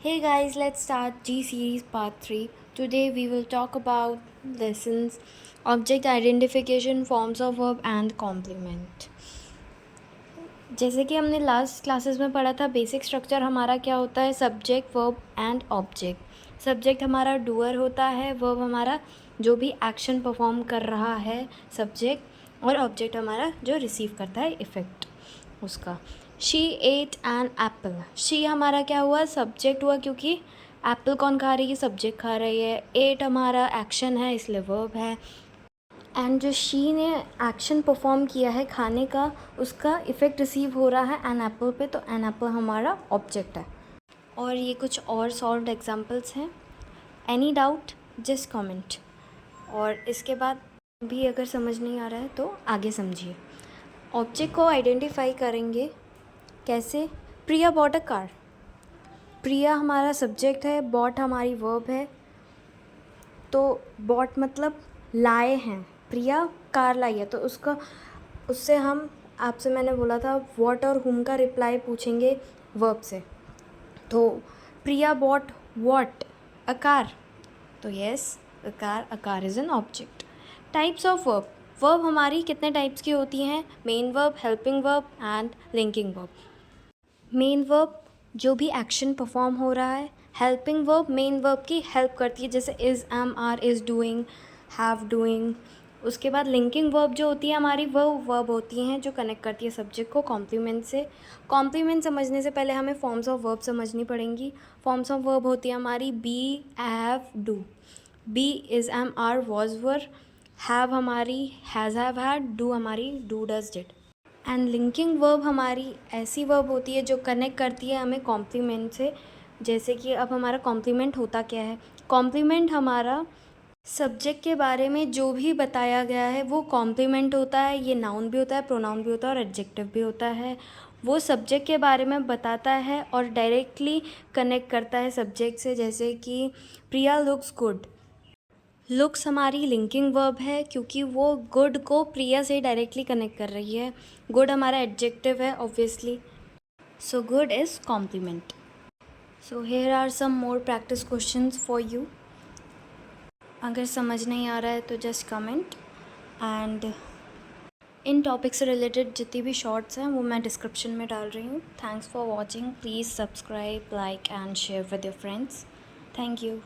Hey guys, let's start G series part 3. Today we will talk about lessons, object identification, forms of verb and complement. जैसे कि हमने last classes में पढ़ा था, basic structure हमारा क्या होता है, subject, verb and object. Subject हमारा डूअर होता है, वर्ब हमारा जो भी एक्शन परफॉर्म कर रहा है सब्जेक्ट, और ऑब्जेक्ट हमारा जो रिसीव करता है इफ़ेक्ट उसका. She ate an apple. She हमारा क्या हुआ, सब्जेक्ट हुआ, क्योंकि एप्पल कौन खा रही है, सब्जेक्ट खा रही है. एट हमारा एक्शन है इसलिए वर्ब है. एंड जो शी ने एक्शन परफॉर्म किया है खाने का, उसका इफ़ेक्ट रिसीव हो रहा है एन एप्पल पे, तो एन एप्पल हमारा ऑब्जेक्ट है. और ये कुछ और सॉल्व्ड एग्जांपल्स हैं. Any doubt just comment. और इसके बाद भी अगर समझ नहीं आ रहा है तो आगे समझिए. ऑब्जेक्ट को आइडेंटिफाई करेंगे कैसे. प्रिया बॉट अ कार. प्रिया हमारा सब्जेक्ट है, बॉट हमारी वर्ब है. तो बॉट मतलब लाए हैं, प्रिया कार लाई है, तो उससे हम आपसे मैंने बोला था व्हाट और हुम का रिप्लाई पूछेंगे वर्ब से. तो Priya bought what, a car. तो yes, a car is an object. Types of verb. Verb हमारी कितने टाइप्स की होती हैं, main verb, helping verb and linking verb. Main verb जो भी एक्शन परफॉर्म हो रहा है. हेल्पिंग वर्ब मेन वर्ब की हेल्प करती है, जैसे is, am, are, is doing, have doing. उसके बाद लिंकिंग वर्ब जो होती है हमारी, वो वर्ब होती हैं जो कनेक्ट करती है सब्जेक्ट को कॉम्प्लीमेंट से. कॉम्प्लीमेंट समझने से पहले हमें फॉर्म्स ऑफ वर्ब समझनी पड़ेंगी. फॉर्म्स ऑफ वर्ब होती है हमारी be, have, do. Be, is, am, are, was, were. Have हमारी हैज़, हैव, हैड. डू हमारी do, does, did. And linking verb हमारी ऐसी वर्ब होती है जो कनेक्ट करती है हमें कॉम्प्लीमेंट से. जैसे कि अब हमारा कॉम्प्लीमेंट होता क्या है. कॉम्प्लीमेंट हमारा सब्जेक्ट के बारे में जो भी बताया गया है वो कॉम्प्लीमेंट होता है. ये नाउन भी होता है, प्रोनाउन भी होता है और एडजेक्टिव भी होता है. वो सब्जेक्ट के बारे में बताता है और डायरेक्टली कनेक्ट करता है सब्जेक्ट से. जैसे कि प्रिया लुक्स गुड. लुक्स हमारी लिंकिंग वर्ब है, क्योंकि वो गुड को प्रिया से डायरेक्टली कनेक्ट कर रही है. गुड हमारा एडजेक्टिव है obviously. So good is complement. So here are some more practice questions for you. अगर समझ नहीं आ रहा है तो जस्ट कमेंट. एंड इन टॉपिक से रिलेटेड जितनी भी शॉर्ट्स हैं वो मैं डिस्क्रिप्शन में डाल रही हूँ. Thanks for watching. Please subscribe, like and share with your friends. Thank you.